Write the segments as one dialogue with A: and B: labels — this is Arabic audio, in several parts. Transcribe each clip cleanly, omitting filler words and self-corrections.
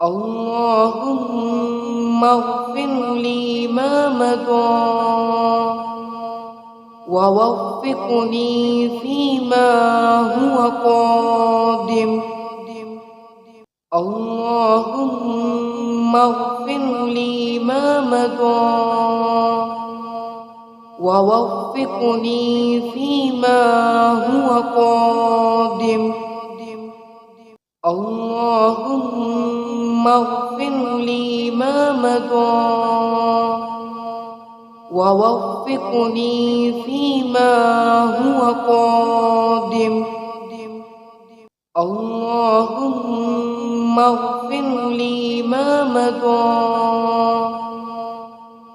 A: اللهم اغفر لي ما مضى ووفقني فيما هو قادم. اللهم اغفر لي ما مضى ووفقني فيما هو قادم. اللهم اغفر لي ما مضى ووفقني فيما هو قادم. اللهم اغفر لي ما مضى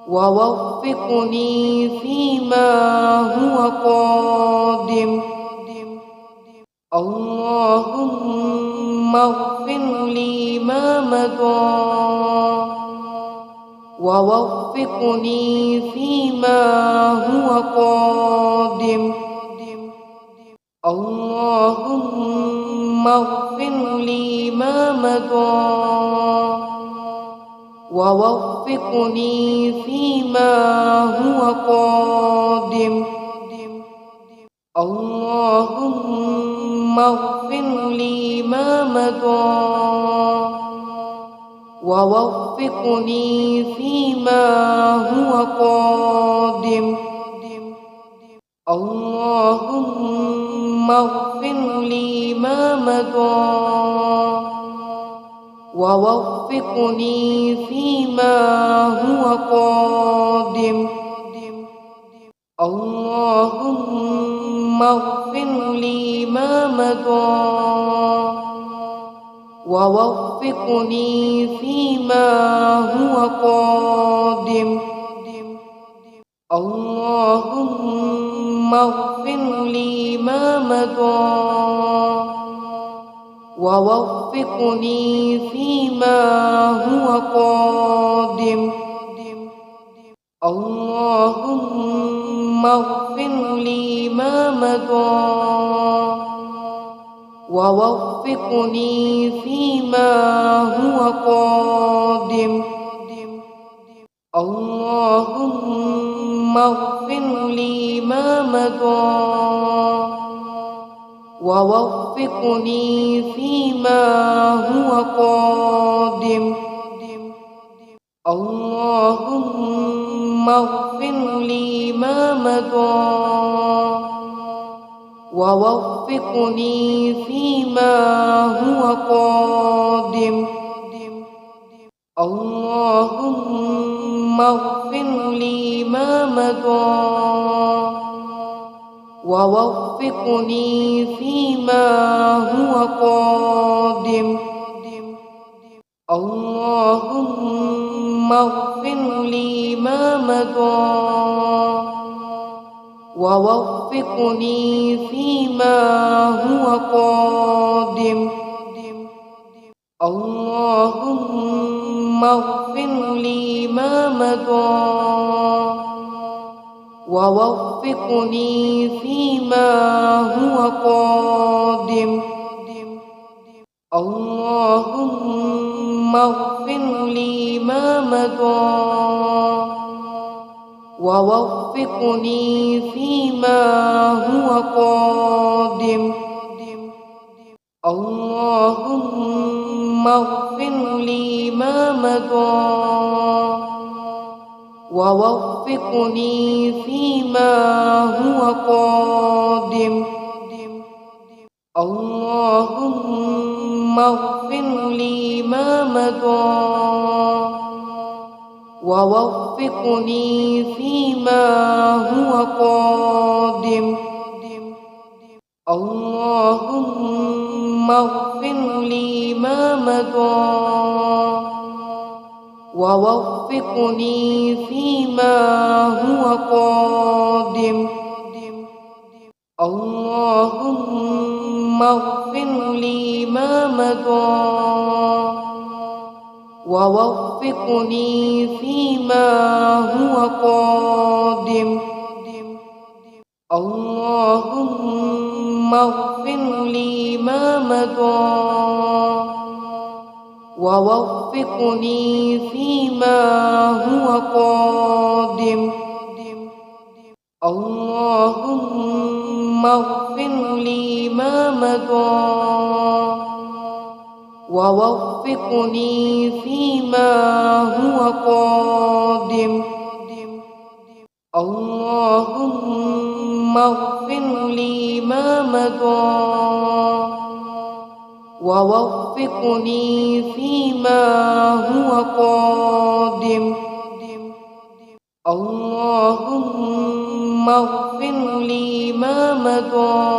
A: ووفقني فيما هو قادم. اللهم اغفر لي ما مضى ووفقني فيما هو قادم. اللهم اغفر لي ما مضى ووفقني فيما هو قادم. اللهم اغفر لي ما مضى ووفقني فيما هو قادم. اللهم اغفر لي ما مضى ووفقني فيما هو قادم. اللهم اغفر لي ما مضى ووفقني فيما هو قادم. اللهم اغفر لي ما مضى ووفقني فيما هو قادم. اللهم اغفر لي ما مضى ووفقني فيما هو قادم. اللهم اغفر لي ما مضى ووفقني فيما هو قادم. اللهم اغفر لي ما مضى ووفقني فيما هو قادم. اللهم اغفر لي ما مضى ووفقني فيما هو قادم. اللهم اغفر لي ما مضى ووفقني فيما هو قادم. اللهم اغفر لي ما مضى ووفقني فيما هو قادم. اللهم اغفر لي ما مضى ووفقني فيما هو قادم. اللهم اغفر لي ما مضى ووفقني فيما هو قادم. اللهم اغفر لي ما مضى ووفقني فيما هو قادم. اللهم اغفر لي ما مضى ووفقني فيما هو قادم. اللهم اغفر لي ما مضى ووفقني فيما هو قادم. اللهم اغفر لي ما مضى ووفقني فيما هو قادم. اللهم اغفر لي ما مضى ووفقني فيما هو قادم. اللهم اغفر لي ما مضى ووفقني فيما هو قادم. اللهم اغفر لي ما مضى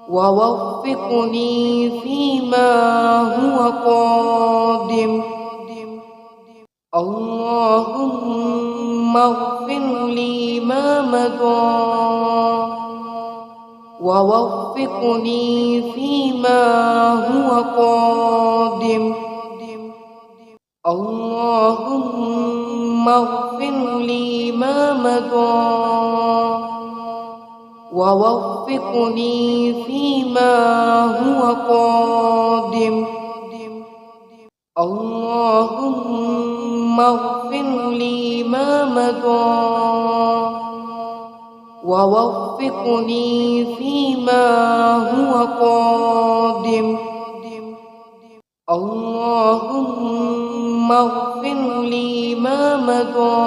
A: ووفقني فيما هو قادم. اللهم اغفر لي ما مضى ووفقني فيما هو قادم. اللهم اغفر لي ما مضى ووفقني فيما هو قادم. اللهم اغفر لي ما مضى ووفقني فيما هو قادم. اللهم اغفر لي ما مضى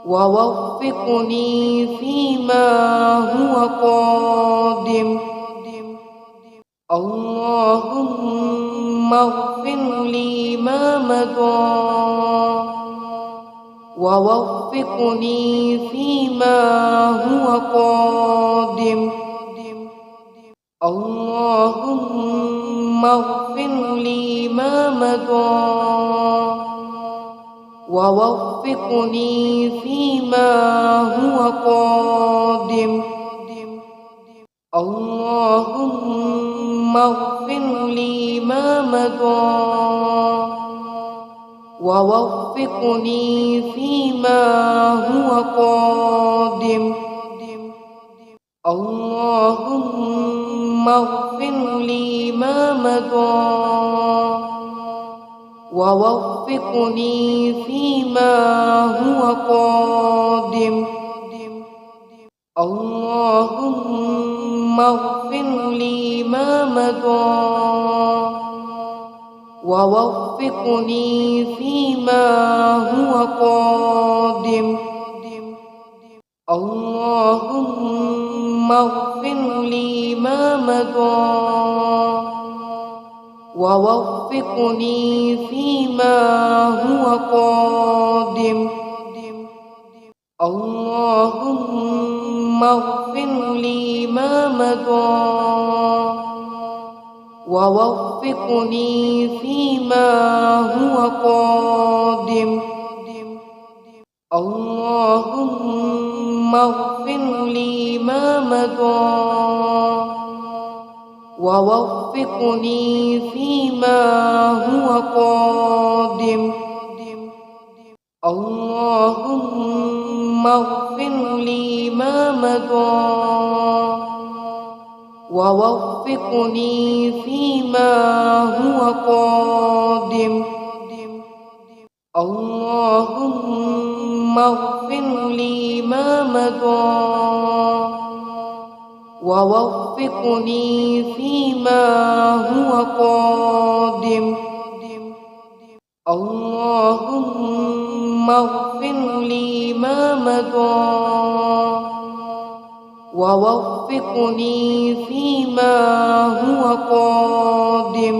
A: ووفقني فيما هو قادم. اللهم اغفر لي ما مضى ووفقني فيما هو قادم. اللهم اغفر لي ما مضى ووفقني فيما هو قادم. اللهم اغفر لي ما مضى ووفقني فيما هو قادم. اللهم اغفر لي ما مضى ووفقني فيما هو قادم. اللهم اغفر لي ما مضى ووفقني فيما هو قادم. اللهم اغفر لي ما مضى ووفقني فيما هو قادم. اللهم اغفر لي ما مضى ووفقني فيما هو قادم. اللهم اغفر لي ما مضى ووفقني فيما هو قادم. اللهم اغفر لي ما مضى ووفقني فيما هو قادم. اللهم اغفر لي ما مضى ووفقني فيما هو قادم. اللهم اغفر لي ما مضى ووفقني فيما هو قادم.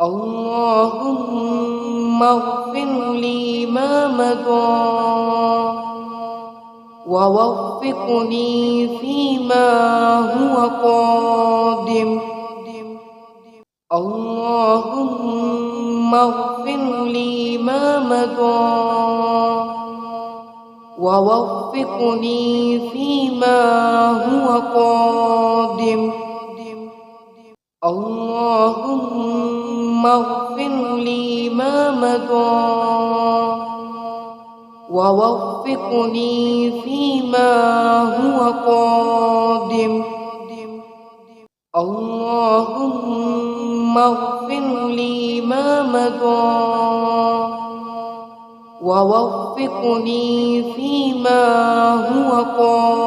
A: اللهم اغفر لي ما مضى ووفقني فيما هو قادم. اللهم اغفر لي ما مضى ووفقني فيما هو قادم. اللهم اغفر لي ما مضى ووفقني فيما هو قادم. اللهم اغفر لي ما مضى ووفقني فيما هو قادم